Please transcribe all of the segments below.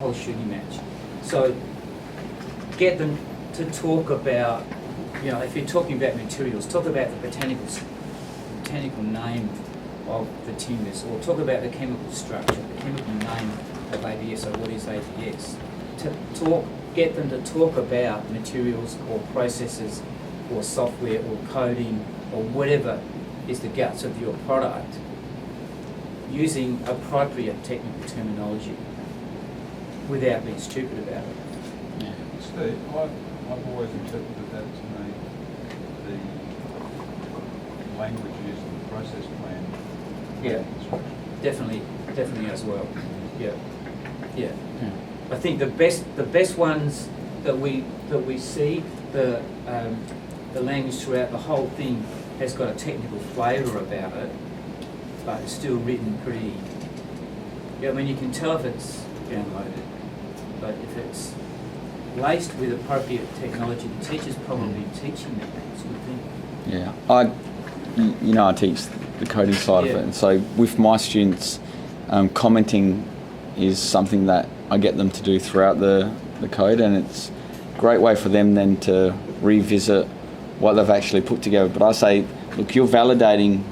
whole shooting match. So get them to talk about, if you're talking about materials, talk about the botanical name of the timbers, or talk about the chemical structure, the chemical name of ABS, or what is ABS. Get them to talk about materials or processes or software or coding or whatever is the guts of your product, using appropriate technical terminology without being stupid about it. Yeah. Steve, I've always interpreted that to mean the language used in the process plan. Yeah, definitely as well. Yeah. I think the best ones that we see, the language throughout the whole thing has got a technical flavour about it, but it's still written pretty. I mean, you can tell if it's downloaded, but if it's laced with appropriate technology, the teacher's probably teaching that. That's a good thing. Yeah, I teach the coding side of it, and so with my students, commenting is something that I get them to do throughout the code, and it's a great way for them then to revisit what they've actually put together. But I say, look, you're validating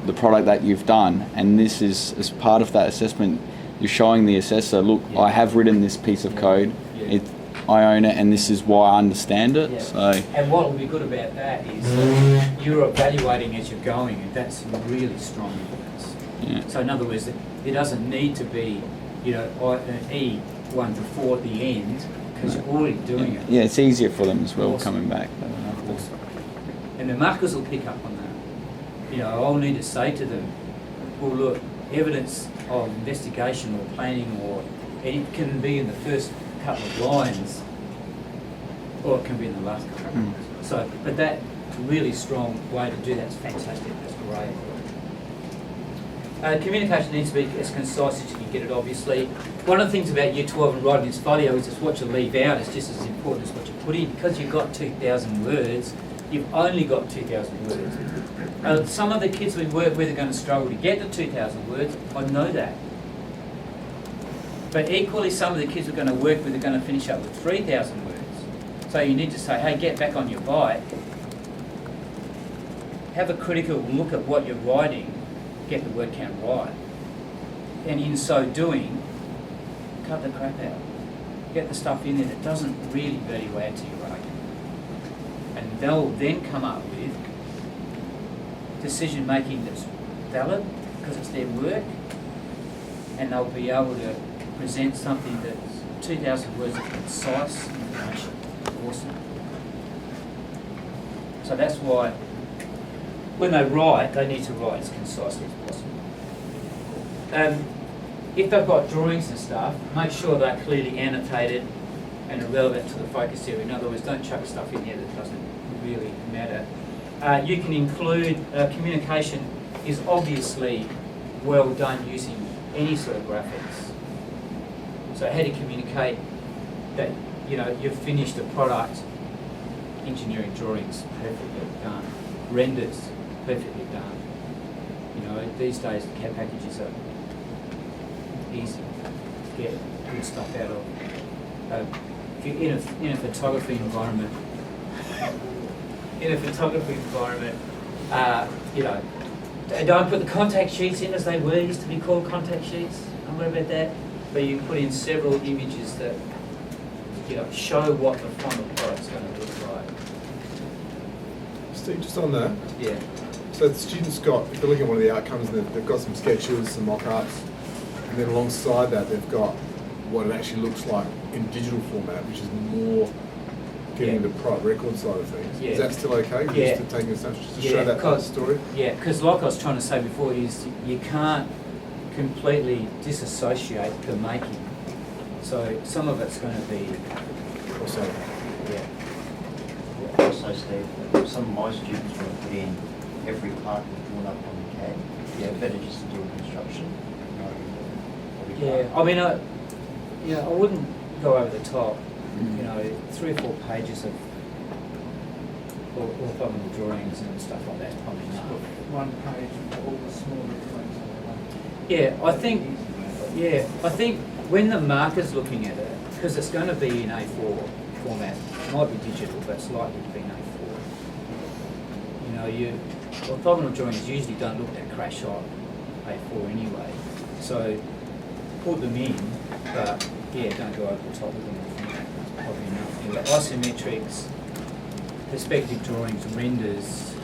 the product that you've done, and this is, as part of that assessment, you're showing the assessor, look, I have written this piece of code, I own it, and this is why I understand it. So, and what will be good about that is you're evaluating as you're going, and that's really strong evidence. Yeah. So in other words, it doesn't need to be, an E1 to 4 at the end, because you're already doing it. Yeah, it's easier for them as well, Awesome. coming back. Awesome. And the markers will pick up on that. I'll need to say to them, well, look, evidence of investigation or planning, or it can be in the first couple of lines, or it can be in the last couple of lines. So, but that's a really strong way to do that. It's fantastic. That's great. Communication needs to be as concise as you can get it, obviously. One of the things about Year 12 and writing this folio is what you leave out is just as important as what you put in. Because you've got 2,000 words, you've only got 2,000 words. Some of the kids we work with are going to struggle to get to 2,000 words. I know that. But equally, some of the kids we're going to work with are going to finish up with 3,000 words. So you need to say, hey, get back on your bike. Have a critical look at what you're writing. Get the word count right. And in so doing, cut the crap out. Get the stuff in there that doesn't really value add to your argument. And they'll then come up with decision making that's valid because it's their work, and they'll be able to present something that's 2,000 words of concise information. Awesome. So that's why when they write, they need to write as concisely as possible. If they've got drawings and stuff, make sure they're clearly annotated and are relevant to the focus area. In other words, don't chuck stuff in there that doesn't really matter. You can include communication is obviously well done using any sort of graphics. So how do you communicate that you've finished a product? Engineering drawings, perfectly done. Renders, perfectly done. These days the CAD packages are easy to get good stuff out of. If you're in a photography environment, don't put the contact sheets in as they were. Used to be called contact sheets. Don't worry about that. But you put in several images that show what the final product's going to look like. Steve, just on that. Yeah. So the students if they're looking at one of the outcomes, they've got some sketches, some mock-ups, and then alongside that they've got what it actually looks like in digital format, which is more getting the product record side of things. Yeah. Is that still okay? Yeah. Just to take a snapshot, just to show that part of the story? Yeah, because like I was trying to say before, is you can't completely disassociate the making. So some of it's going to be... Also, Also, Steve, some of my students want to put in every part drawn up on the CAD. Yeah. It's better just to do a construction. I wouldn't go over the top. 3 or 4 pages of orthogonal drawings and stuff like that. Probably not. One page for all the smaller things. Yeah, I think when the marker's looking at it, because it's going to be in A4 format, it might be digital, but it's likely to be in A4. You know, orthogonal drawings usually don't look that crash on A4 anyway, so put them in, but yeah, don't go over the top of them. That's probably enough. You've got isometrics, perspective drawings, renders,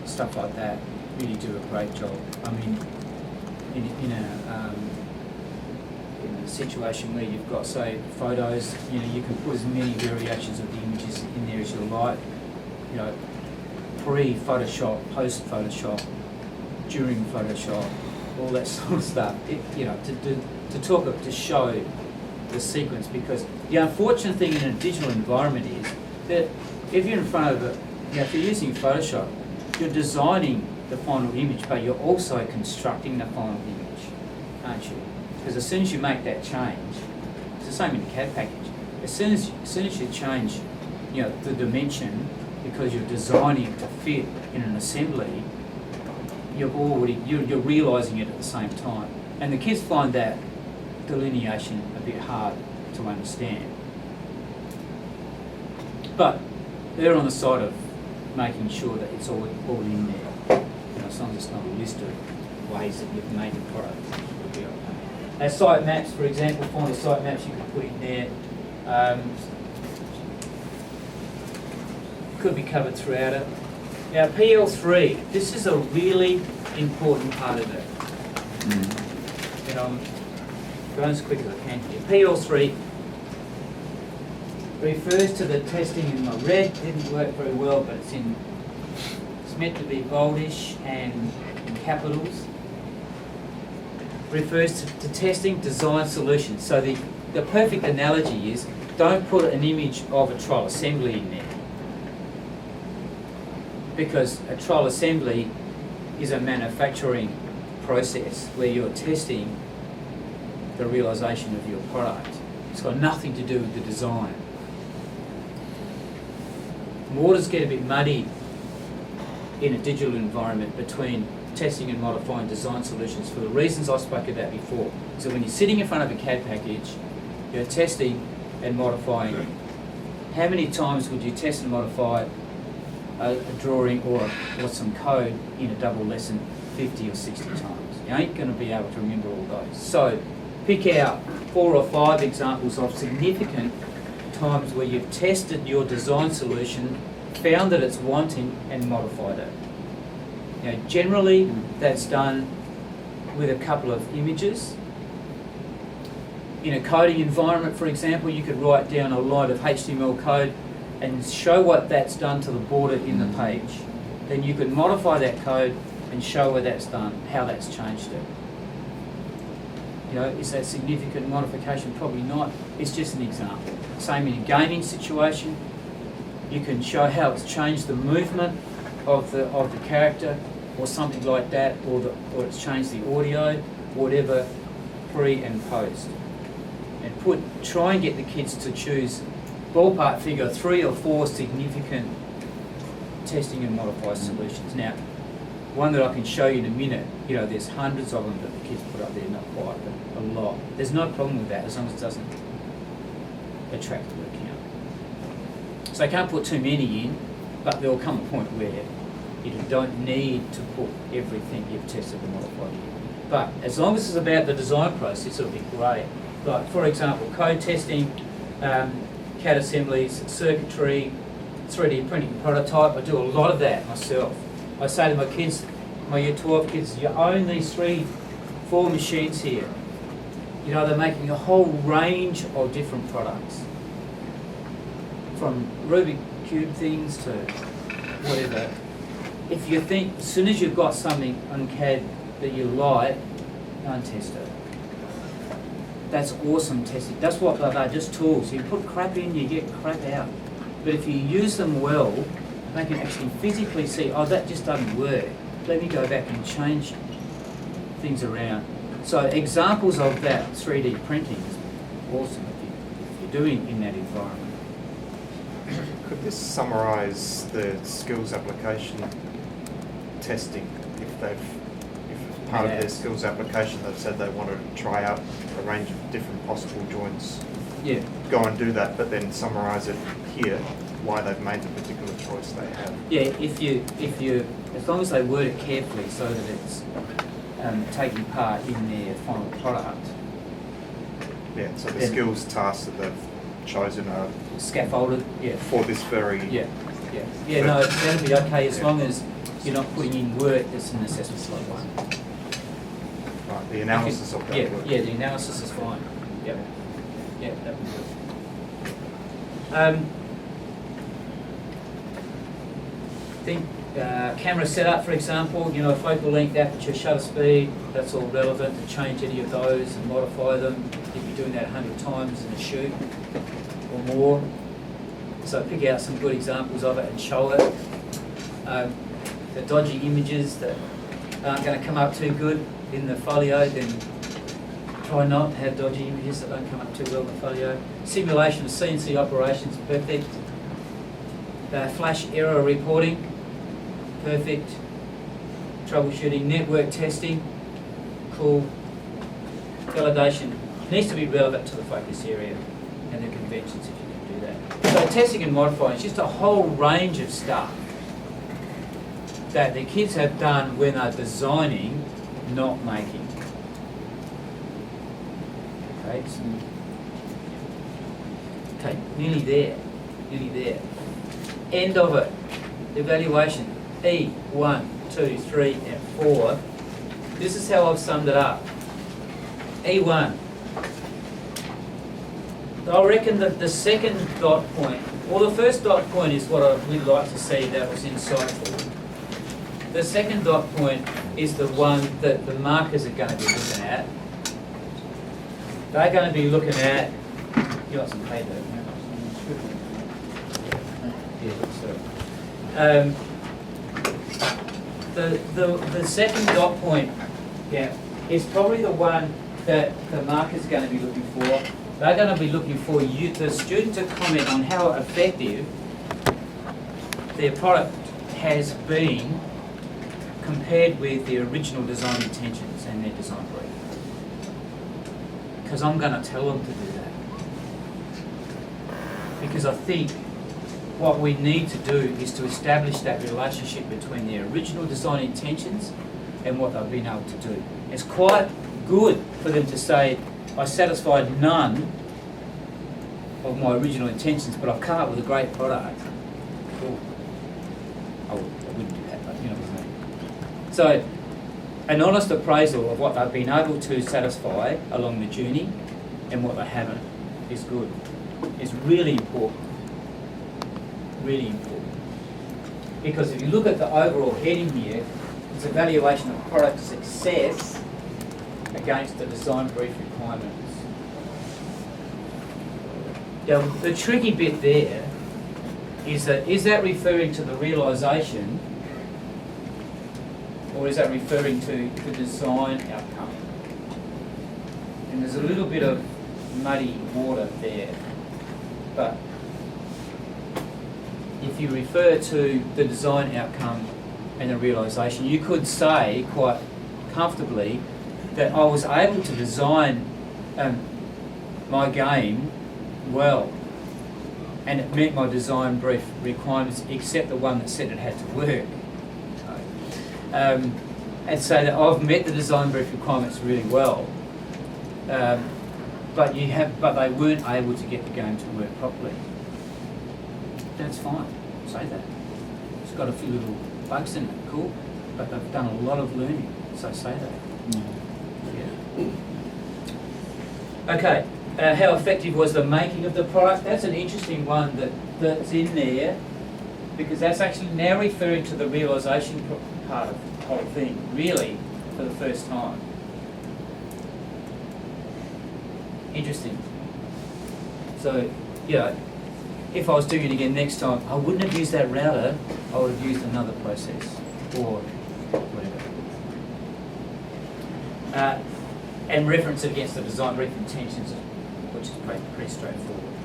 stuff like that. Really do a great job. I mean, in a situation where you've got, say, photos, you know, you can put as many variations of the images in there as you like. You know, pre-Photoshop, post-Photoshop, during Photoshop, all that sort of stuff. You know, to show the sequence, because the unfortunate thing in a digital environment is that if you're in front of if you're using Photoshop, you're designing the final image, but you're also constructing the final image, aren't you? Because as soon as you make that change, it's the same in the CAD package. As soon as you change, you know, the dimension, because you're designing it to fit in an assembly, you're realising it at the same time, and the kids find that delineation a bit hard to understand. But they're on the side of making sure that it's all in there. You know, as long as it's not a list of ways that you've made the product, it'll be okay. As site maps, for example, find the site maps you can put in there. Could be covered throughout it. Now PL3, this is a really important part of it. And I'm going as quick as I can here. PL3 refers to the testing in my red. Didn't work very well, but it's meant to be boldish and in capitals. Refers to testing design solutions. So the perfect analogy is, don't put an image of a trial assembly in there, because a trial assembly is a manufacturing process where you're testing the realisation of your product. It's got nothing to do with the design. Waters get a bit muddy in a digital environment between testing and modifying design solutions for the reasons I spoke about before. So when you're sitting in front of a CAD package, you're testing and modifying. How many times would you test and modify a drawing or some code in a double lesson 50 or 60 times? You ain't going to be able to remember all those. So pick out 4 or 5 examples of significant times where you've tested your design solution, found that it's wanting, and modified it. Now, generally, that's done with a couple of images. In a coding environment, for example, you could write down a line of HTML code and show what that's done to the border in the page. Then you could modify that code and show where that's done, how that's changed it. You know, is that significant modification? Probably not. It's just an example. Same in a gaming situation. You can show how it's changed the movement of the character, or something like that, or it's changed the audio, whatever, pre and post. And try and get the kids to choose ballpark figure 3 or 4 significant testing and modify solutions. Now, one that I can show you in a minute, you know, there's hundreds of them that the kids put up there, not quite, but a lot. There's no problem with that as long as it doesn't attract the account. So I can't put too many in, but there will come a point where you don't need to put everything you've tested and modified in. But as long as it's about the design process, it'll be great. Like, for example, code testing, CAD assemblies, circuitry, 3D printing prototype. I do a lot of that myself. I say to my kids, my Year 12 kids, you own these 3-4 machines here. You know, they're making a whole range of different products. From Rubik Cube things to whatever. If you think, as soon as you've got something on CAD that you like, go and test it. That's awesome testing. That's what they're just tools. You put crap in, you get crap out. But if you use them well, they can actually physically see, oh, that just doesn't work. Let me go back and change things around. So examples of that 3D printing is awesome if you're doing in that environment. Could this summarise the skills application testing if part of Yeah. their skills application, they've said they wanted to try out a range of different possible joints. Yeah, Go and do that, but then summarise it here, why they've made the particular choice they have. yeah. If you, as long as they word it carefully so that it's taking part in their final product, Yeah, so the Then- skills tasks that they've chosen are scaffolded. Yeah, for this very... yeah. No, that'll be okay as long as you're not putting in work that's an assessment slot one. Right, the analysis of that Yeah, work. yeah. The analysis is fine. Yep. Yeah, that would be good. Think camera setup, for example, focal length, aperture, shutter speed, that's all relevant. To change any of those and modify them if you're doing that 100 times in a shoot or more. So pick out some good examples of it and show it. The dodgy images that aren't going to come up too good in the folio, then try not to have dodgy images that don't come up too well in the folio. Simulation of CNC operations, perfect. Flash error reporting, perfect. Troubleshooting, network testing, cool. Validation needs to be relevant to the focus area and the conventions if you can do that. So testing and modifying is just a whole range of stuff that the kids have done when they're designing, not making. Okay, so, okay, nearly there. End of it. Evaluation. E, 1, 2, 3, and 4. This is how I've summed it up. E1. I reckon that the second dot point, well, the first dot point is what I would like to see that was insightful. The second dot point is the one that the markers are going to be looking at. They're going to be looking at, you got some paper, yeah, the second dot point, yeah, is probably the one that the marker's going to be looking for. They're going to be looking for you, the student, to comment on how effective their product has been compared with the original design intentions and their design brief. Because I'm going to tell them to do that. Because I think what we need to do is to establish that relationship between their original design intentions and what they've been able to do. It's quite good for them to say, I satisfied none of my original intentions, but I've come up with a great product. Cool. I wouldn't do that, but you know what I mean. So, an honest appraisal of what they've been able to satisfy along the journey and what they haven't is good. It's really important. Really important. Because if you look at the overall heading here, it's evaluation of product success against the design brief requirements. Now, the tricky bit there is that referring to the realisation, or is that referring to the design outcome? And there's a little bit of muddy water there, but if you refer to the design outcome and the realisation, you could say quite comfortably that I was able to design my game well, and it met my design brief requirements, except the one that said it had to work. And so that I've met the design brief requirements really well, but they weren't able to get the game to work properly. That's fine. Say that. It's got a few little bugs in it, cool, but they've done a lot of learning, so say that. Yeah. Okay, how effective was the making of the product? That's an interesting one that's in there, because that's actually now referring to the realisation part of the whole thing, really, for the first time. Interesting. So, yeah, if I was doing it again next time, I wouldn't have used that router, I would have used another process, or whatever. And reference it against the design brief intentions, which is pretty straightforward.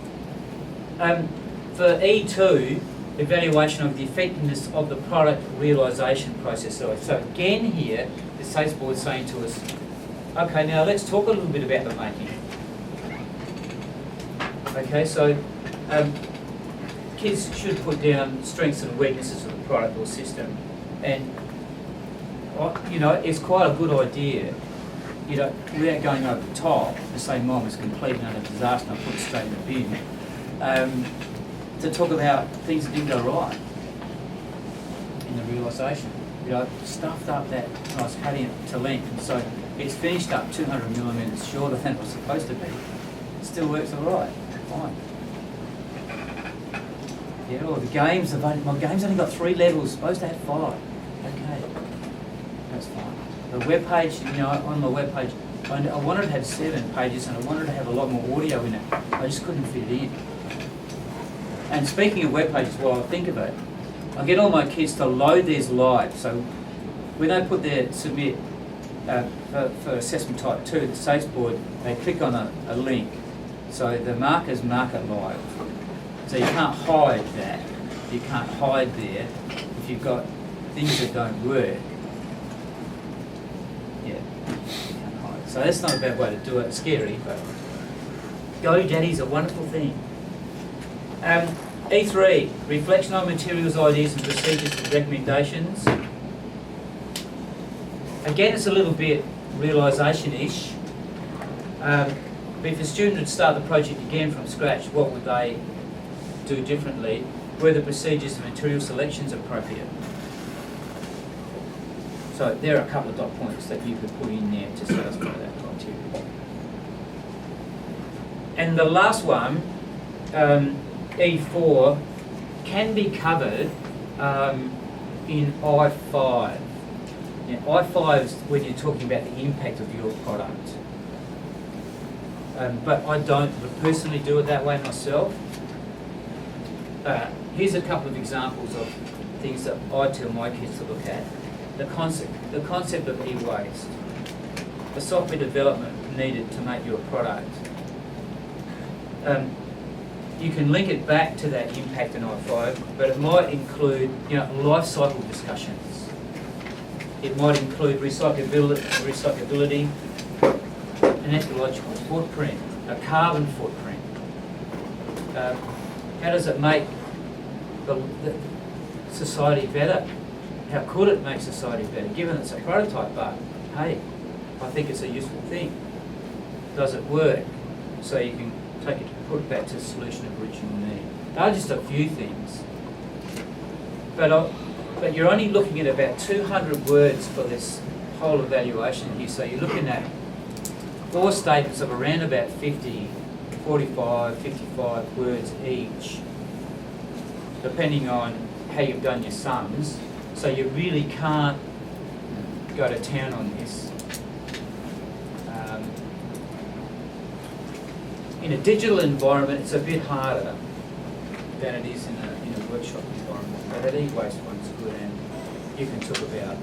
For E2, evaluation of the effectiveness of the product realisation process. So again here, the SACE board saying to us, okay, now let's talk a little bit about the making. Okay, so kids should put down strengths and weaknesses of the product or system, and you know, it's quite a good idea, you know, without going over the top, to say mine was complete and a disaster and I put it straight in the bin, to talk about things that didn't go right in the realisation. You know, stuffed up that when I was cutting it to length, and so it's finished up 200 millimetres shorter than it was supposed to be. It still works all right, fine. Yeah, or the games, my game's only got 3 levels, supposed to have 5. Okay, that's fine. The web page, you know, on my web page, I wanted to have 7 pages and I wanted to have a lot more audio in it. I just couldn't fit it in. And speaking of web pages, while I think of it, I get all my kids to load theirs live. So when they put their submit for assessment type 2, the SACE board, they click on a link. So the markers mark it live. So you can't hide that. You can't hide there if you've got things that don't work. Yeah, you can't hide. So that's not a bad way to do it. It's scary, but GoDaddy's a wonderful thing. E3, reflection on materials, ideas and procedures and recommendations. Again, it's a little bit realisation-ish. If a student would start the project again from scratch, what would they do differently? Were the procedures and material selections appropriate? So there are a couple of dot points that you could put in there to satisfy that criteria. And the last one, E4, can be covered in I5. Now, I5 is when you're talking about the impact of your product. But I don't personally do it that way myself. Here's a couple of examples of things that I tell my kids to look at. The concept of e-waste, the software development needed to make your product. You can link it back to that impact in I5, but it might include, you know, life cycle discussions. It might include recyclability, an ecological footprint, a carbon footprint. How does it make the society better? How could it make society better, given it's a prototype, but hey, I think it's a useful thing. Does it work? So you can take it, put it back to the solution of original need. They are just a few things. But you're only looking at about 200 words for this whole evaluation here. So you're looking at 4 statements of around about 50, 45, 55 words each, depending on how you've done your sums. So you really can't go to town on this. In a digital environment, it's a bit harder than it is in a workshop environment. But that e-waste one's good, and you can talk about a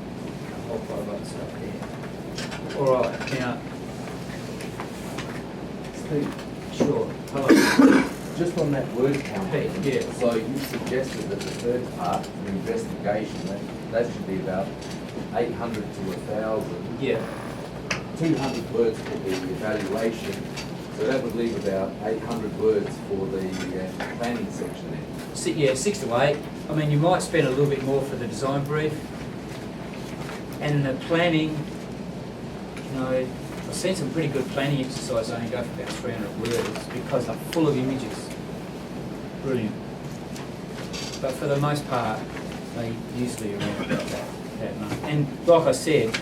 whole lot of other stuff there. All right, now, Steve, sure. Hello. just on that word count. Hey, yeah. So you suggested that the third part, the investigation, that should be about 800 to 1,000. Yeah. 200 words for the evaluation. So that would leave about 800 words for the planning section then. Yeah, 6 to 8. I mean, you might spend a little bit more for the design brief. And the planning, you know, I've seen some pretty good planning exercises only go for about 300 words because they're full of images. Brilliant. But for the most part, they usually around about that much. And like I said,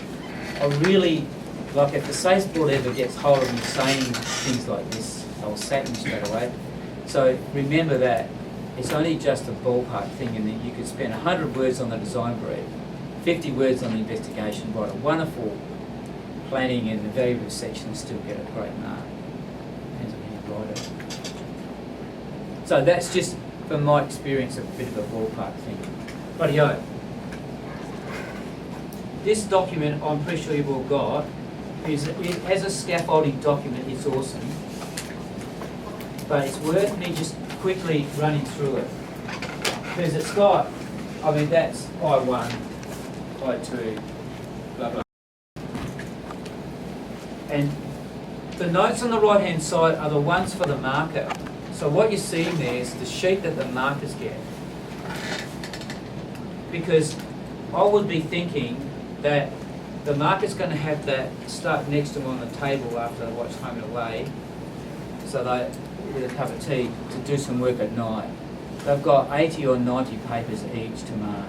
I really, like if the SACE board ever gets hold of me saying things like this, I'll sack them straight away. So remember that it's only just a ballpark thing, and that you could spend 100 words on the design brief, 50 words on the investigation, write a wonderful planning and evaluative section and still get a great mark. Depends on how you write it. So that's just, from my experience, a bit of a ballpark thing. Rightio. This document, I'm pretty sure you've all got, as a scaffolding document, it's awesome. But it's worth me just quickly running through it. Because it's got, I mean, that's I1, I2, blah, blah. And the notes on the right-hand side are the ones for the marker. So what you're seeing there is the sheet that the markers get. Because I would be thinking that the marker's going to have that stuff next to them on the table after they watch Home and Away, so they get a cup of tea to do some work at night. They've got 80 or 90 papers each to mark.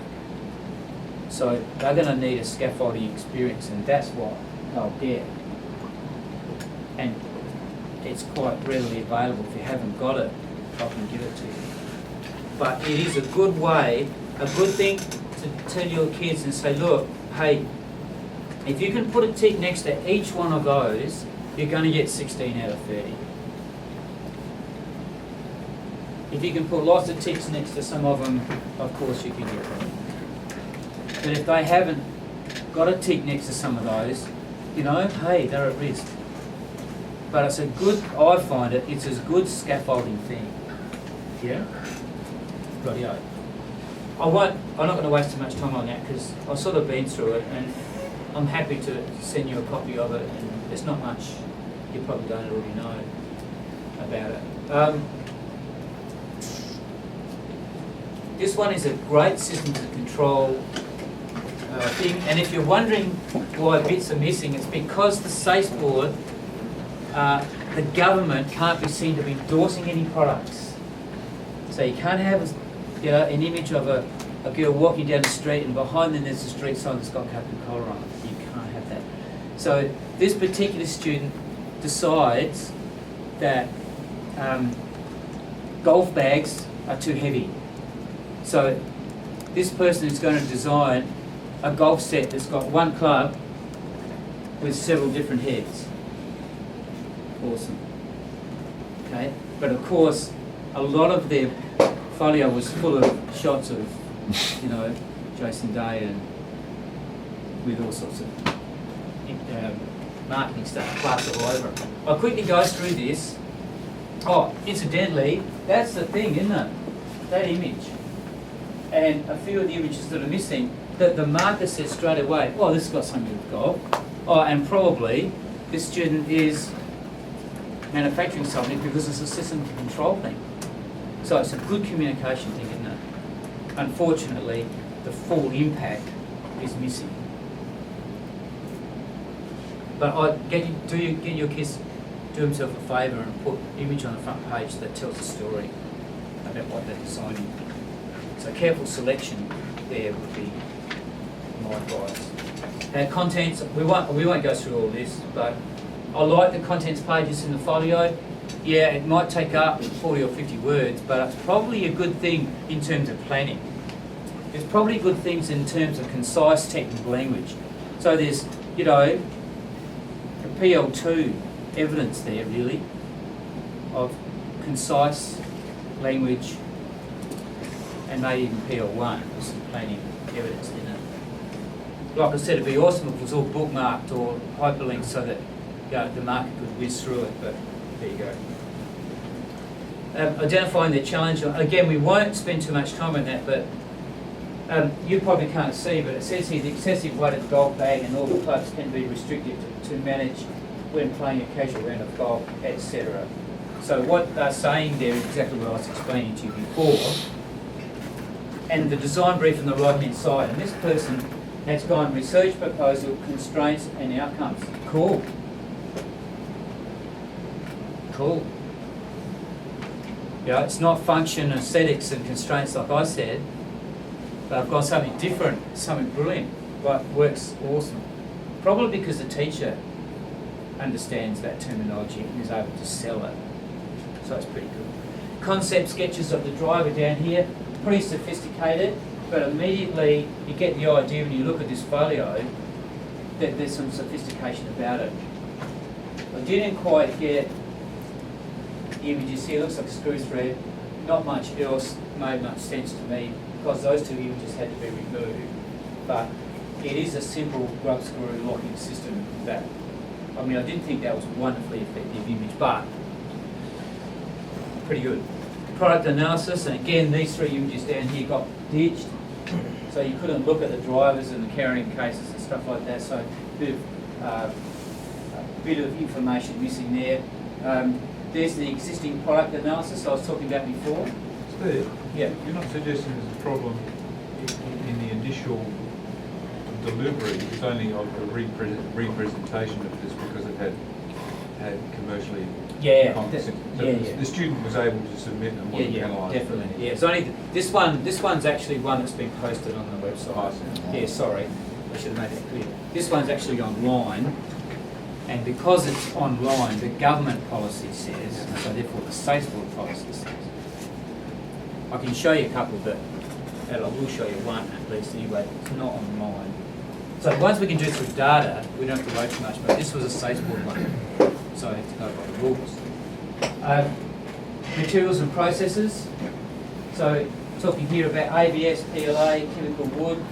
So they're going to need a scaffolding experience, and that's what they'll get. And it's quite readily available. If you haven't got it, I can give it to you. But it is a good way, a good thing to tell your kids and say, look, hey, if you can put a tick next to each one of those, you're going to get 16 out of 30. If you can put lots of ticks next to some of them, of course you can get them. But if they haven't got a tick next to some of those, you know, hey, they're at risk. But it's a good, I find it's a good scaffolding thing. Yeah? Rightio. I'm not going to waste too much time on that because I've sort of been through it, and I'm happy to send you a copy of it, and there's not much you probably don't already know about it. This one is a great system to control thing, and if you're wondering why bits are missing, it's because the SACE board, the government can't be seen to be endorsing any products. So you can't have an image of a girl walking down the street and behind them there's a street sign that's got Coca-Cola on it. You can't have that. So this particular student decides that golf bags are too heavy. So this person is going to design a golf set that's got one club with several different heads. Awesome. Okay, but of course, a lot of their folio was full of shots of, you know, Jason Day and with all sorts of marketing stuff plastered all over it. I'll quickly go through this. Oh, incidentally, that's the thing, isn't it? That image. And a few of the images that are missing, that the marker says straight away, oh, this has got something to do with golf. Oh, and probably this student is manufacturing something because it's a system to control thing. So it's a good communication thing, isn't it? Unfortunately, the full impact is missing. But get your kids, do themselves a favour and put image on the front page that tells a story about what they're designing. So careful selection there would be my advice. Contents, we won't go through all this, but I like the contents pages in the folio. Yeah, it might take up 40 or 50 words, but it's probably a good thing in terms of planning. There's probably good things in terms of concise technical language. So there's, you know, a PL2 evidence there, really, of concise language, and maybe even PL1, there's some planning evidence in it. Like I said, it'd be awesome if it was all bookmarked or hyperlinked so that the marker could whiz through it, but there you go. Identifying the challenge. Again, we won't spend too much time on that, but you probably can't see, but it says here the excessive weight of the golf bag and all the clubs can be restricted to manage when playing a casual round of golf, etc. So what they're saying there is exactly what I was explaining to you before. And the design brief on the right-hand side, and this person has gone research proposal, constraints and outcomes. Cool. Cool. Yeah, it's not function, aesthetics and constraints like I said, but I've got something different, something brilliant, but works awesome. Probably because the teacher understands that terminology and is able to sell it. So it's pretty good. Concept sketches of the driver down here, pretty sophisticated, but immediately you get the idea when you look at this folio that there's some sophistication about it. I didn't quite get the images here, it looks like a screw thread. Not much else made much sense to me because those two images had to be removed. But it is a simple rug screw locking system that, I mean, I didn't think that was a wonderfully effective image, but pretty good. Product analysis, and again, these three images down here got ditched, so you couldn't look at the drivers and the carrying cases and stuff like that, so a bit of bit of information missing there. There's the existing product analysis I was talking about before. Steve, Yeah. you're not suggesting there's a problem in the initial delivery, it's only of the representation of this because it had commercially Yeah, content. So yeah. the student was able to submit and wasn't penalised. Definitely. Yeah, it's only this one's actually one that's been posted on the website. I see. Yeah, sorry, I should have made that clear. This one's actually online, and because it's online, the government policy says, and so therefore the States Board policy says. I can show you a couple, but I will show you one at least anyway. It's not online. So once we can do it through data, we don't have to worry too much. But this was a States Board one, so I have to go by the rules. Materials and processes. So talking here about ABS, PLA, chemical wood,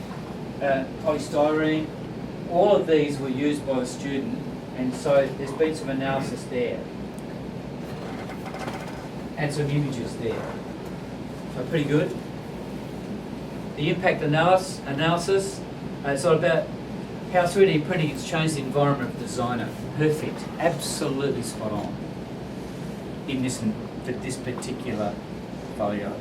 polystyrene. All of these were used by the student, and so there's been some analysis there, and some images there. So pretty good. The impact analysis, it's all about how 3D printing has changed the environment of the designer. Perfect, absolutely spot on in this, for this particular folio,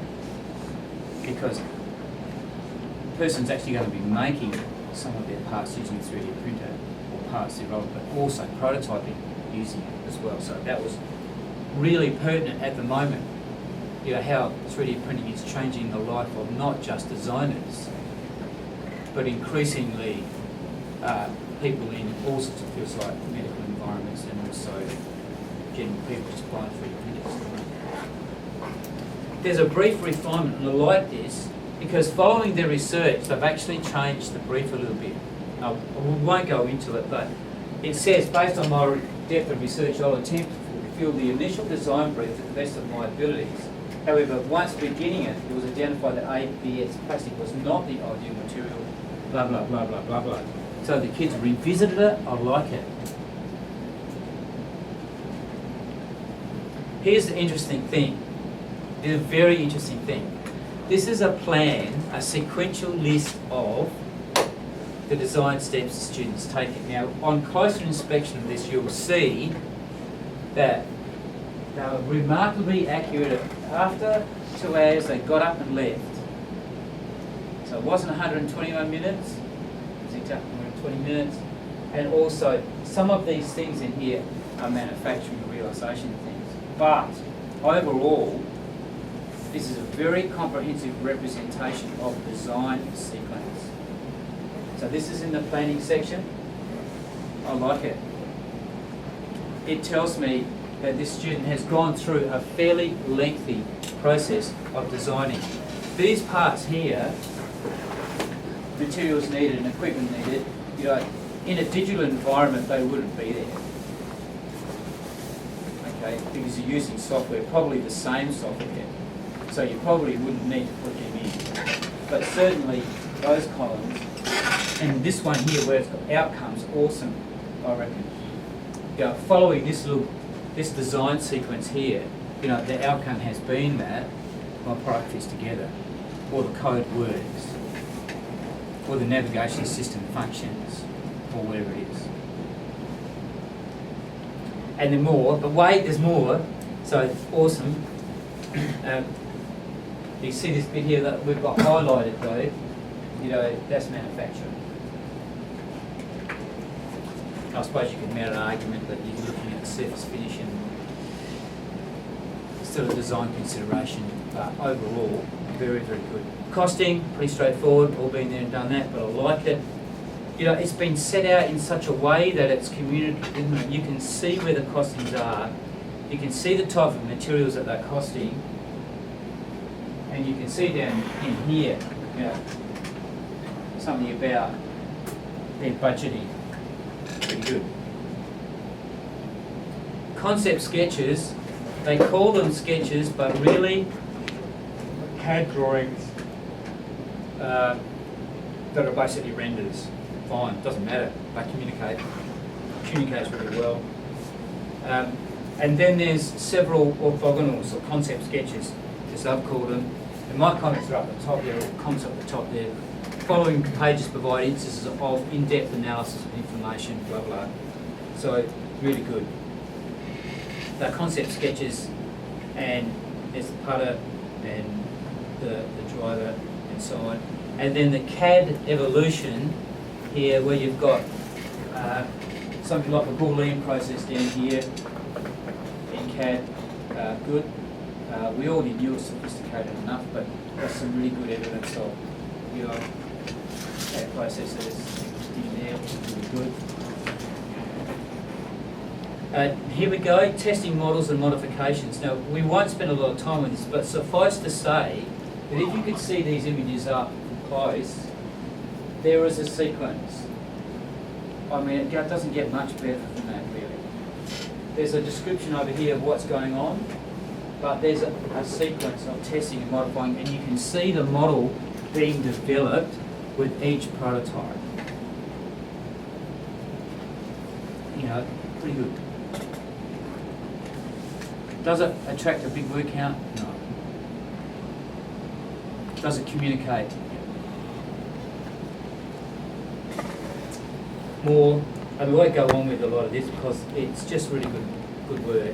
because the person's actually going to be making some of their parts using a 3D printer, or parts irrelevant, but also prototyping using it as well. So that was really pertinent at the moment. You know, how 3D printing is changing the life of not just designers, but increasingly people in all sorts of fields like medical environments, and also general people just buying 3D printers. There's a brief refinement, and I like this, because following their research, they've actually changed the brief a little bit. Now, we won't go into it, but it says, based on my depth of research, I'll attempt to fulfill the initial design brief to the best of my abilities. However, once beginning it, it was identified that ABS plastic was not the ideal material, blah, blah, blah, blah, blah, blah. So the kids revisited it. I like it. Here's the interesting thing. It's a very interesting thing. This is a plan, a sequential list of the design steps the students take. Now, on closer inspection of this, you'll see that they were remarkably accurate. After 2 hours, they got up and left. So it wasn't 121 minutes, it was exactly 120 minutes. And also, some of these things in here are manufacturing realisation things. But overall, this is a very comprehensive representation of design sequence. So this is in the planning section. I like it. It tells me that this student has gone through a fairly lengthy process of designing. These parts here, materials needed and equipment needed, you know, in a digital environment they wouldn't be there. Okay, because you're using software, probably the same software, so you probably wouldn't need to put them in. But certainly those columns, and this one here where it's got outcomes, awesome, I reckon. You know, following this design sequence here, you know, the outcome has been that my product fits together, or the code works, or the navigation system functions, or whatever it is. And then more, but wait, there's more. So it's awesome. You see this bit here that we've got highlighted though, you know, that's manufacturing. I suppose you could mount an argument that you're looking at surface finish and still a design consideration, but overall, very, very good. Costing, pretty straightforward, all been there and done that, but I like it. You know, it's been set out in such a way that it's community, you can see where the costings are, you can see the type of materials that they're costing, and you can see down in here, you know, something about their budgeting. Pretty good. Concept sketches, they call them sketches, but really CAD drawings that are basically renders. Fine, doesn't matter, they communicates really well. And then there's several orthogonals or concept sketches, as I've called them. And my comments are up the top there, or comments up the top there. Following pages provide instances of in-depth analysis of information, blah, blah. So really good. The concept sketches, and there's the putter and the driver and so on. And then the CAD evolution here, where you've got something like a Boolean process down here in CAD, good. We already knew it was sophisticated enough, but there's some really good evidence of your CAD processes in there, which is really good. Here we go, testing models and modifications. Now, we won't spend a lot of time on this, but suffice to say that if you could see these images up close, there is a sequence. I mean, it doesn't get much better than that, really. There's a description over here of what's going on, but there's a sequence of testing and modifying, and you can see the model being developed with each prototype. You know, pretty good. Does it attract a big word count? No. Does it communicate? More, I won't go on with a lot of this because it's just really good work.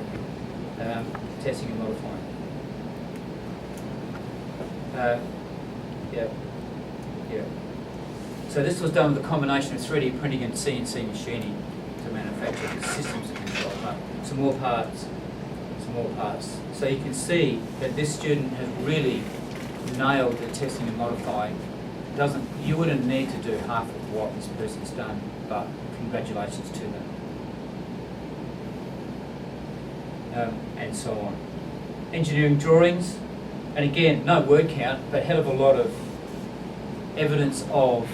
Testing and modifying. Yeah. So this was done with a combination of 3D printing and CNC machining to manufacture the systems and things like that. Some more parts. So you can see that this student has really nailed the testing and modifying. You wouldn't need to do half of what this person's done, but congratulations to them. And so on. Engineering drawings, and again, no word count, but hell of a lot of evidence of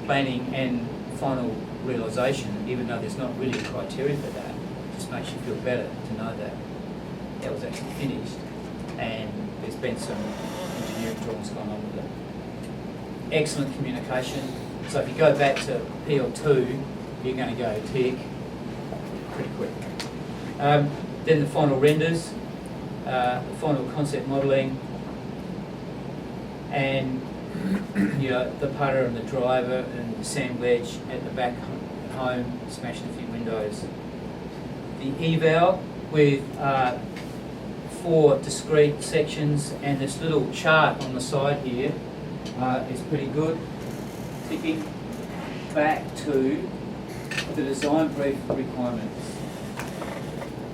planning and final realisation, even though there's not really a criteria for that. It just makes you feel better to know that that was actually finished, and there's been some engineering drawings going on with it. Excellent communication. So if you go back to PL2, you're going to go tick pretty quick. Then the final renders, the final concept modelling, and the putter and the driver and the sand wedge at the back at home, smashing a few windows. The eval with 4 discrete sections and this little chart on the side here is pretty good. Ticking back to the design brief requirements.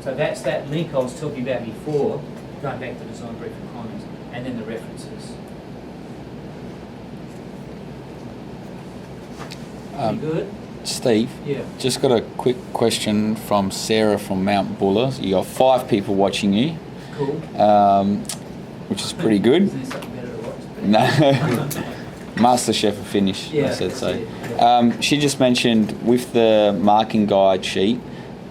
So that's that link I was talking about before, going back to the design brief requirements, and then the references. Pretty good? Steve, Yeah. just got a quick question from Sarah from Mount Buller. You got 5 people watching you, Cool. which is pretty good. Isn't there something better to watch? No. MasterChef will finish, Yeah, I said so. that's it, yeah. She just mentioned with the marking guide sheet,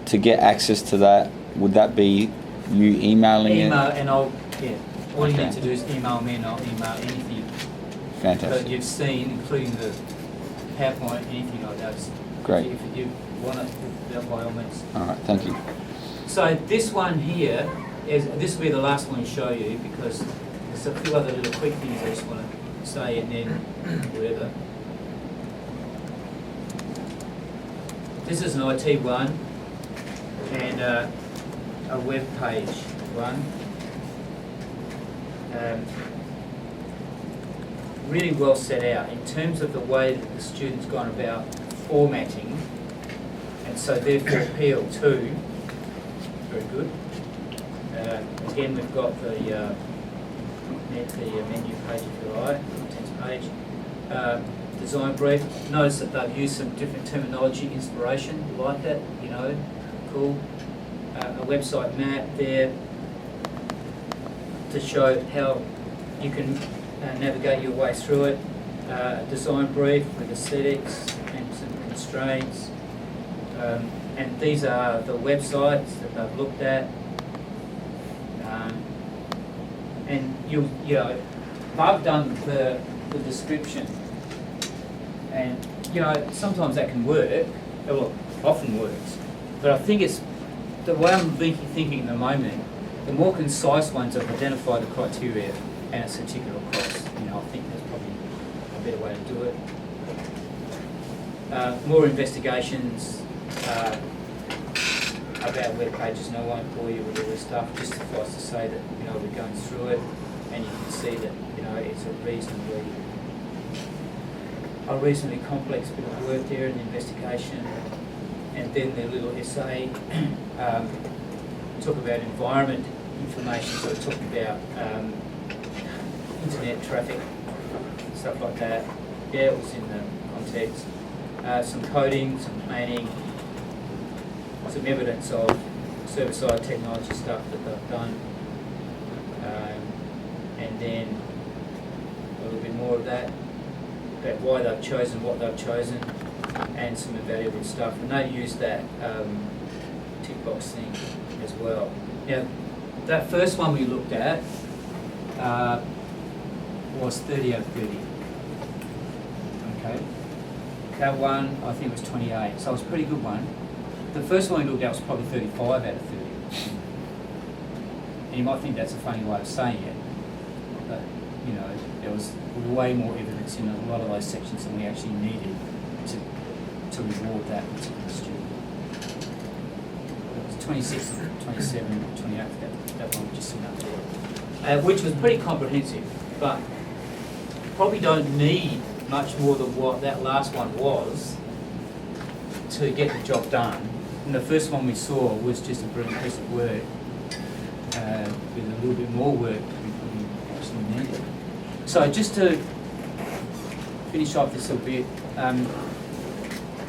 to get access to that, would that be you emailing it? Email, and all you Okay. need to do is email me and I'll email anything that Fantastic. you've seen, including the PowerPoint, anything like that. Great. If you want it, by all means. All right, thank you. So this one here, this will be the last one to show you because there's a few other little quick things I just want to say and then whatever. This is an IT one and a web page one. Really well set out in terms of the way that the student's gone about formatting, and so therefore PL2, very good. Again, we've got the menu page, if you like, contents page. Design brief. Notice that they've used some different terminology, inspiration, like that, cool. A website map there to show how you can navigate your way through it. Design brief with aesthetics and some constraints. And these are the websites that they've looked at. And I've done the description, and sometimes that can work. Well, often works, but I think it's the way I'm thinking at the moment. The more concise ones have identified the criteria and its particular cost. I think that's probably a better way to do it. More investigations. about web pages, and I won't bore you with all this stuff. Just suffice to say that, you know, we're going through it, and you can see that, you know, it's a reasonably complex bit of work there in the investigation. And then the little essay talk about environment information, so talking about internet traffic, stuff like that. Yeah, it was in the context. Some coding, some planning, some evidence of server-side technology stuff that they've done, and then a little bit more of that, about why they've chosen what they've chosen, and some invaluable stuff. And they use that tick box thing as well. Now, that first one we looked at was 30 out of 30. Okay. That one, I think, was 28, so it was a pretty good one. The first one we looked at was probably 35 out of 30. And you might think that's a funny way of saying it, but, you know, there was way more evidence in a lot of those sections than we actually needed to reward that particular student. It was 26, 27, 28, that one just sitting up there, which was pretty comprehensive, but probably don't need much more than what that last one was to get the job done. And the first one we saw was just a brilliant piece of work with a little bit more work we actually needed. So just to finish off this little bit,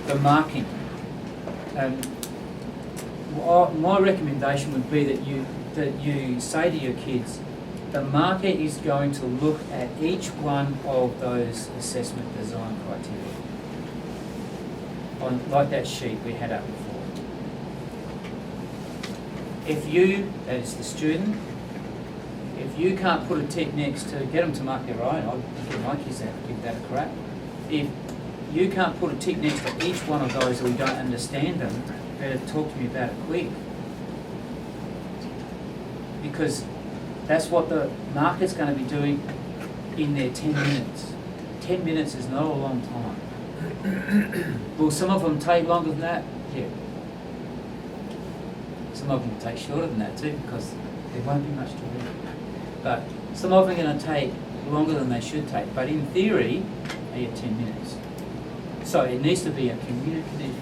the marking. My recommendation would be that you say to your kids, the marker is going to look at each one of those assessment design criteria, like that sheet we had up before. If you, that is the student, if you can't put a tick next to, get them to mark their own, I'll give my kids that, give that a crack. If you can't put a tick next to each one of those or you don't understand them, better talk to me about it quick. Because that's what the marker's going to be doing in their 10 minutes. 10 minutes is not a long time. Will some of them take longer than that? Yeah. Some of them will take shorter than that too, because there won't be much to read. But some of them are going to take longer than they should take. But in theory, they get 10 minutes. So it needs to be a communicative,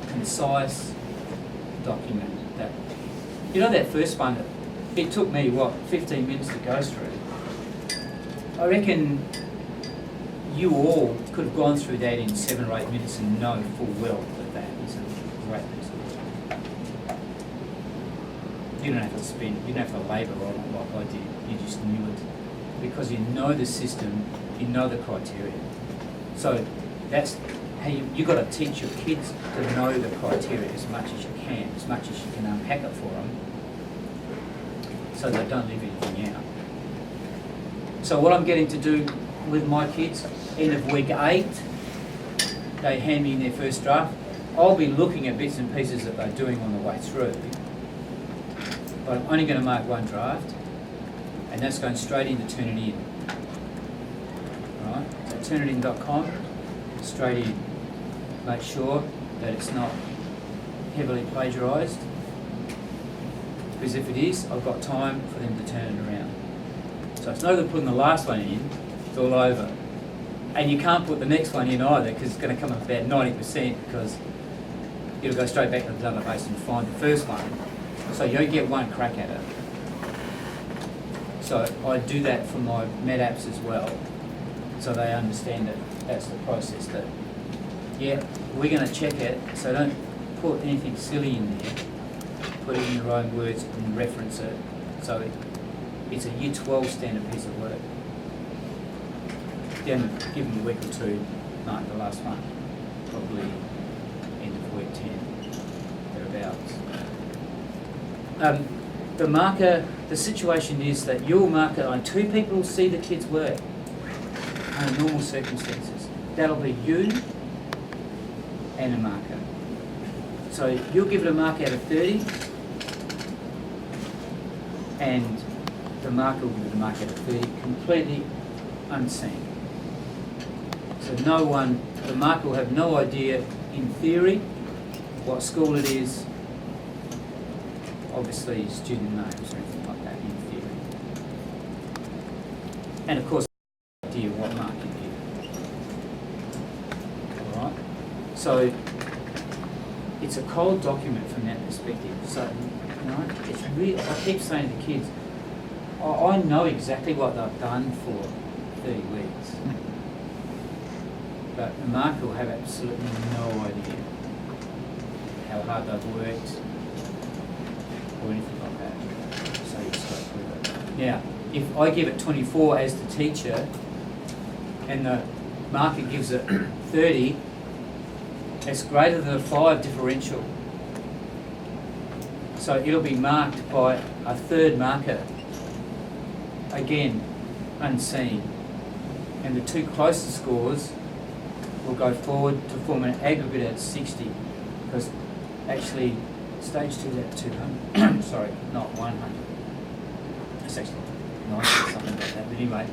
concise document. That, you know, that first one, it took me, 15 minutes to go through. I reckon you all could have gone through that in 7 or 8 minutes and know full well that that is a great piece of work. You don't have to spend, you don't have to labour on it like I did. You just knew it. Because you know the system, you know the criteria. So that's how you've got to teach your kids to know the criteria as much as you can, as much as you can unpack it for them, so they don't leave anything out. So what I'm getting to do with my kids, end of week 8, they hand me in their first draft. I'll be looking at bits and pieces that they're doing on the way through, but I'm only going to mark one draft, and that's going straight into Turnitin. Right? So Turnitin.com, straight in. Make sure that it's not heavily plagiarised, because if it is, I've got time for them to turn it around. So it's no good putting the last one in, it's all over. And you can't put the next one in either, because it's going to come up about 90%, because you'll go straight back to the database and find the first one. So you don't get one crack at it. So I do that for my med apps as well, so they understand that that's the process. That, yeah, we're going to check it, so don't put anything silly in there. Put it in your own words and reference it. So it's a Year 12 standard piece of work. Then give them a week or two, mark the last one, probably end of week 10, thereabouts. The marker, the situation is that you'll mark it on 2 people will see the kids' work under normal circumstances. That'll be you and a marker. So you'll give it a mark out of 30, and the marker will give it a mark out of 30, completely unseen. So no one, the marker will have no idea in theory what school it is, obviously student names or anything like that in theory. And of course, idea what mark you give. All right. So it's a cold document from that perspective. So it's really. I keep saying to the kids, I know exactly what they've done for 30 weeks, but the marker will have absolutely no idea how hard they've worked or anything like that. So you straight through it. Now, if I give it 24 as the teacher and the marker gives it 30, it's greater than a 5 differential. So it'll be marked by a third marker, again, unseen. And the two closest scores will go forward to form an aggregate at 60, because actually stage 2 is at 200, sorry, not 100. It's actually 90 or something like that, but anyway,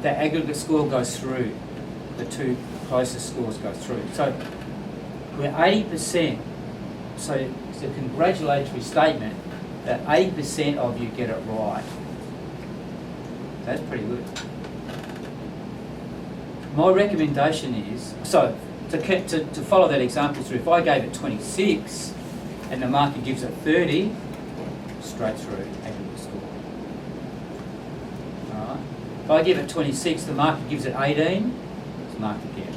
that aggregate score goes through, the two closest scores go through. So we're 80%, so it's a congratulatory statement that 80% of you get it right. That's pretty good. My recommendation is, so to follow that example through, if I gave it 26 and the marker gives it 30, straight through, aggregate score. All right. If I give it 26, the marker gives it 18, it's marked again.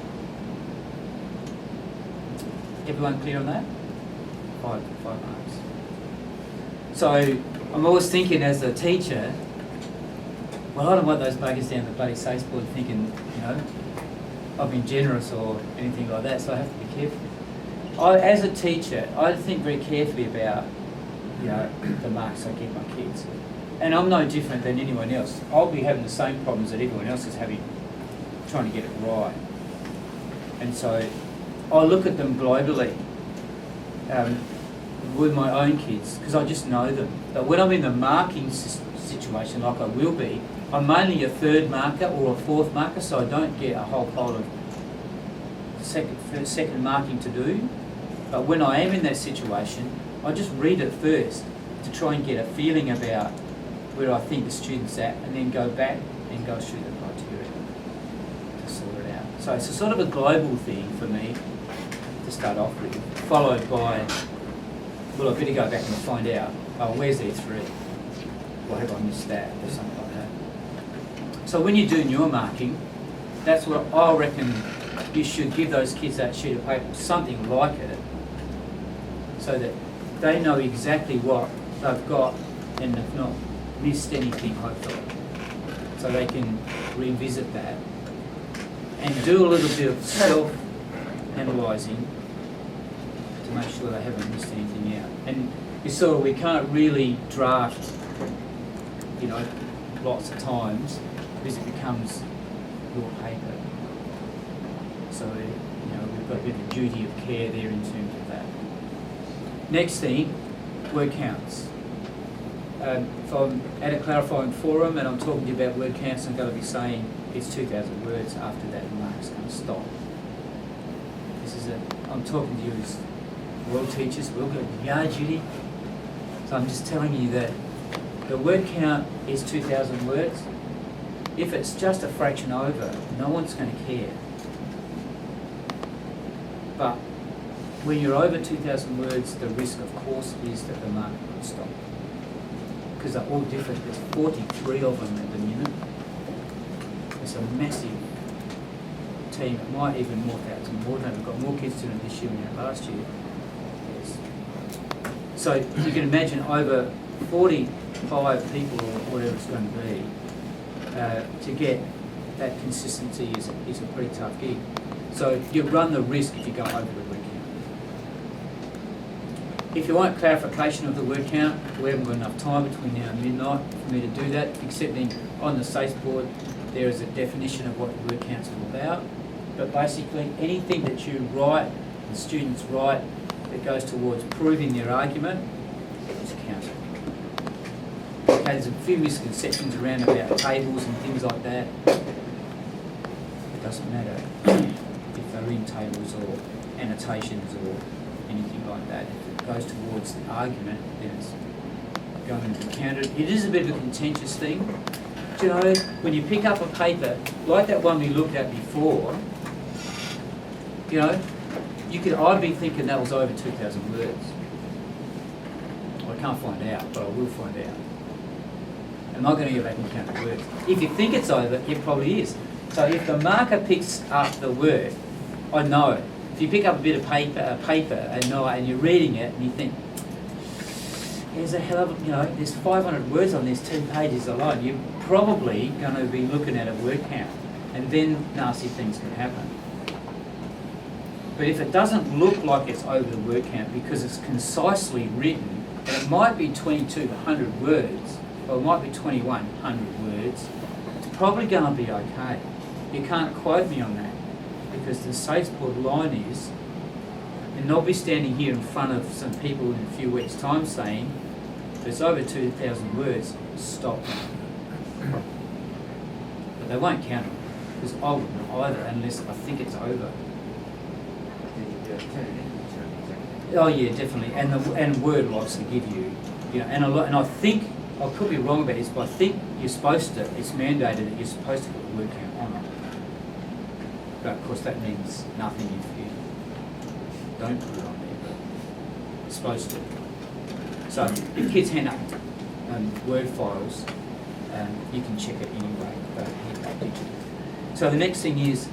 Everyone clear on that? Five marks. So I'm always thinking as a teacher, well, I don't want those buggers down the bloody safe board thinking, I've been generous or anything like that, so I have to be careful. As a teacher, I think very carefully about, the marks I give my kids. And I'm no different than anyone else. I'll be having the same problems that everyone else is having, trying to get it right. And so I look at them globally with my own kids, because I just know them. But when I'm in the marking situation, like I will be, I'm mainly a third marker or a fourth marker, so I don't get a whole pile of second marking to do. But when I am in that situation, I just read it first to try and get a feeling about where I think the student's at, and then go back and go through the criteria to sort it out. So it's a sort of a global thing for me to start off with, followed by, well, I better go back and find out, where's their 3? Or have I missed that, or something like that. So when you're doing your marking, that's what I reckon you should give those kids, that sheet of paper, something like it, so that they know exactly what they've got and have not missed anything, hopefully. So they can revisit that and do a little bit of self-analysing to make sure they haven't missed anything out. And you saw we can't really draft, lots of times, because it becomes your paper. So, we've got a bit of a duty of care there in terms of that. Next thing, word counts. If I'm at a clarifying forum and I'm talking to you about word counts, I'm going to be saying it's 2,000 words. After that, the mark's going to stop. I'm talking to you as world teachers. We're all going to yard duty. So I'm just telling you that the word count is 2,000 words. If it's just a fraction over, no one's going to care. But when you're over 2,000 words, the risk, of course, is that the mark could stop. Because they're all different. There's 43 of them at the minute. It's a massive team. It might even morph out to more. We've got more kids doing it this year than we had last year. Yes. So you can imagine over 45 people or whatever it's going to be, to get that consistency is a pretty tough gig. So you run the risk if you go over the word count. If you want clarification of the word count, we haven't got enough time between now and midnight for me to do that, except on the SACE board there is a definition of what the word count's all about. But basically anything that you write, the students write, that goes towards proving their argument is counted. Okay, there's a few misconceptions around about tables and things like that. It doesn't matter if they're in tables or annotations or anything like that. If it goes towards the argument, then it's going to be counted. It is a bit of a contentious thing. Do you know, when you pick up a paper, like that one we looked at before, you know, I'd be thinking that was over 2,000 words. I can't find out, but I will find out. I'm not going to go back and count the words. If you think it's over, it probably is. So if the marker picks up the word, I know it. If you pick up a bit of paper and you're reading it and you think, there's a hell of, there's 500 words on this 2 pages alone, you're probably going to be looking at a word count, and then nasty things can happen. But if it doesn't look like it's over the word count because it's concisely written, and it might be 2,200 words, or it might be 2,100 words, it's probably going to be okay. You can't quote me on that, because the safe board line is, and I'll be standing here in front of some people in a few weeks' time saying, if it's over 2,000 words, stop. But they won't count it, because I wouldn't either, unless I think it's over. Oh yeah, definitely, and Word likes to give you, and I think, I could be wrong about this, but I think you're supposed to, it's mandated that you're supposed to put the word count on it. But of course that means nothing if you don't put it on there, but you're supposed to. So if kids hand up Word files, you can check it anyway, but hand up digital. So the next thing is,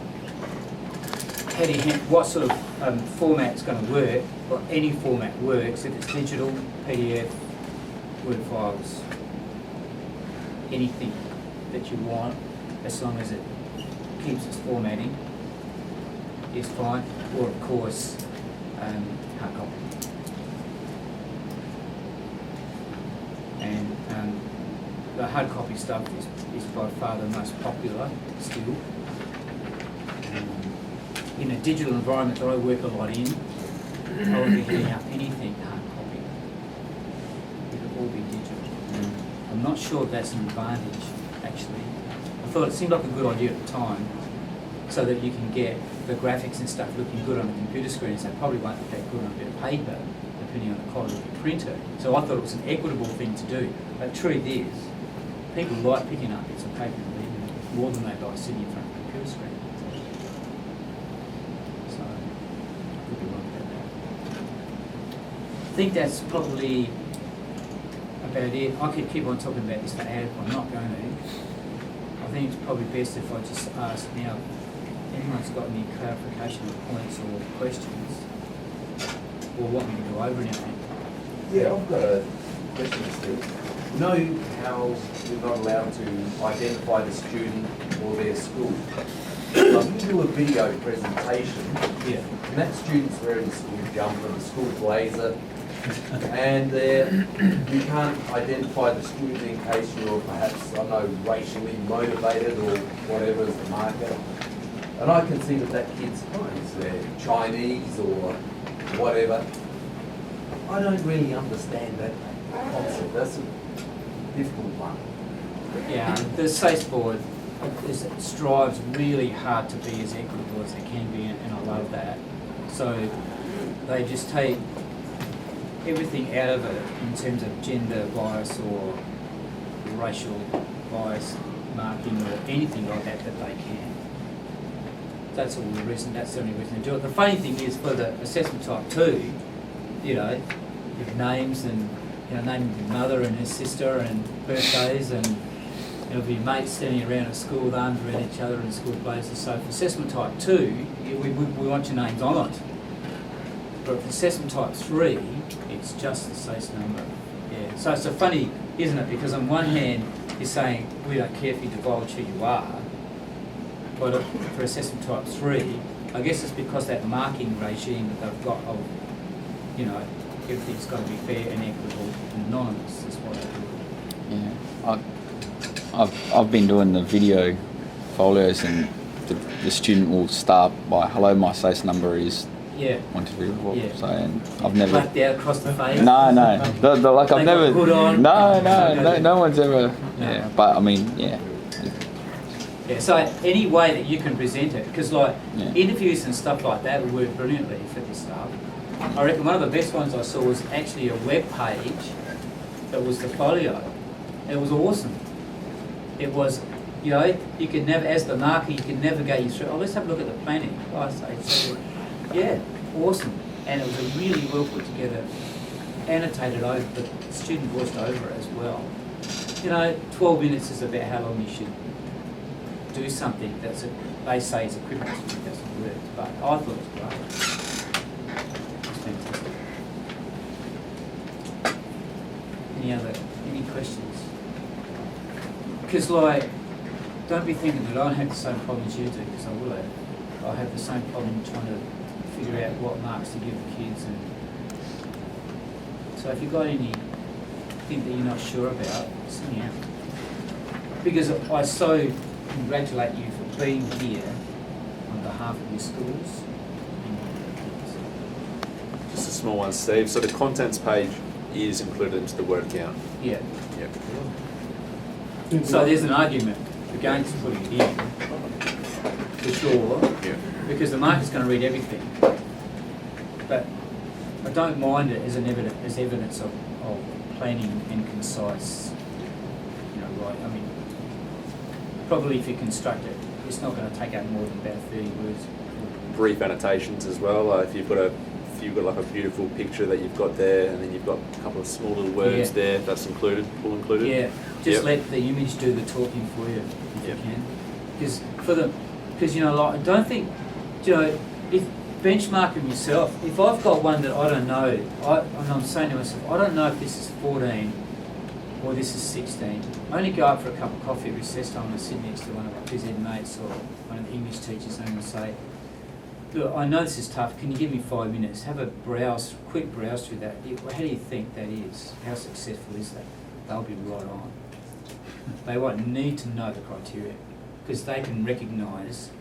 how do you what sort of format's going to work? Well, any format works. If it's digital, PDF, Word files, anything that you want, as long as it keeps its formatting, is fine. Or of course, hard copy. And the hard copy stuff is by far the most popular still. In a digital environment that I work a lot in, I would be hitting up anything hard copy. It would all be digital. I'm not sure if that's an advantage, actually. I thought it seemed like a good idea at the time, so that you can get the graphics and stuff looking good on the computer screen, so it probably won't look that good on a bit of paper, depending on the quality of your printer. So I thought it was an equitable thing to do. But the truth is, people like picking up bits of paper and reading it more than they like sitting in front of a computer screen. I think that's probably about it. I could keep on talking about this for hours, but I'm not going to. I think it's probably best if I just ask now, if anyone's got any clarification or points or questions, or want me to go over anything. Yeah, I've got a question, Steve. You know how you're not allowed to identify the student or their school? You do a video presentation, Yeah. and that student's wearing the school jumper, the school blazer, and you can't identify the student in case you're perhaps, I don't know, racially motivated or whatever is the marker. And I can see that kid's clothes, they're Chinese or whatever. I don't really understand that concept. That's a difficult one. Yeah, the SACE board strives really hard to be as equitable as they can be, and I love that. So they just take everything out of it in terms of gender bias or racial bias marking or anything like that that they can. That's all the reason. That's the only reason to do it. The funny thing is, for the assessment type 2, you have names and naming your mother and her sister and birthdays, and there'll be mates standing around at school with arms around each other in school places. So for assessment type 2, we want your names on it. But for assessment type 3, it's just the SACE number. Yeah. So it's so funny, isn't it? Because on one hand, you're saying we don't care if you divulge who you are, but for assessment type 3, I guess it's because that marking regime that they've got of, everything's got to be fair and equitable and anonymous is what they do. Yeah, I've been doing the video folios, and the student will start by, hello, my SACE number is 1, 2, 3, 4. Yeah. So, and I've never Blacked out across the face. No. Like They I've got never. hood on. No one's ever. No. Yeah, but I mean, yeah. Yeah, so any way that you can present it, because Yeah. interviews and stuff like that would work brilliantly for this stuff. I reckon one of the best ones I saw was actually a web page It was the Folio. It was awesome. It was, you know, you could never, as the marker, you could navigate you through. Oh, let's have a look at the planning. Oh, I say, so, yeah, awesome. And it was a really well put together, annotated over, the student voiced over it as well. You know, 12 minutes is about how long you should do something that's, they say is equivalent to it doesn't work, but I thought it was great. It's fantastic. Any questions? Because like, don't be thinking that I don't have the same problems you do, because I will have. I have the same problem trying to figure out what marks to give the kids, and so if you've got anything that you're not sure about, send me out. Because I so congratulate you for being here on behalf of your schools. Just a small one, Steve. So the contents page is included into the word count. Yeah. Yep. So there's an argument against putting it in, for sure, Yeah. because the marker's going to read everything. But I don't mind it as evidence of planning and concise. You know, right? I mean, probably if you construct it, it's not going to take up more than about 30 words. Brief annotations as well. If you've got like a beautiful picture that you've got there, and then you've got a couple of small little words Yeah. there, that's included, all included. Yeah, just Yep. let the image do the talking for you if Yep. you can. Because you know, like, I don't think, you know, if benchmarking yourself, if I've got one that I don't know, and I'm saying to myself, I don't know if this is 14 or this is 16. I only go up for a cup of coffee at recess time and sit next to one of my phys ed mates or one of the English teachers, and I'm going to say, look, I know this is tough, can you give me 5 minutes? Have a quick browse through that. How do you think that is? How successful is that? They'll be right on. They won't need to know the criteria, because they can recognise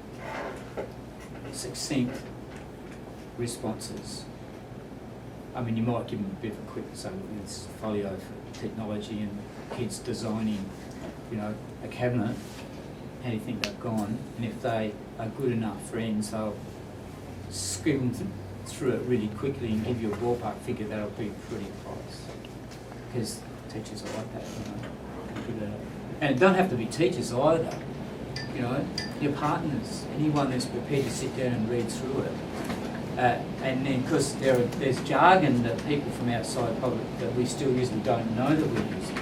succinct responses. I mean, you might give them a bit of a quick, so it's Folio for technology and kids designing, you know, a cabinet. How do you think they've gone? And if they are good enough friends, they'll scribble through it really quickly and give you a ballpark figure that'll be pretty close. Because teachers are like that, you know. And it don't have to be teachers either. You know, your partners, anyone that's prepared to sit down and read through it. And then, because there's jargon that people from outside public that we still usually don't know that we're using.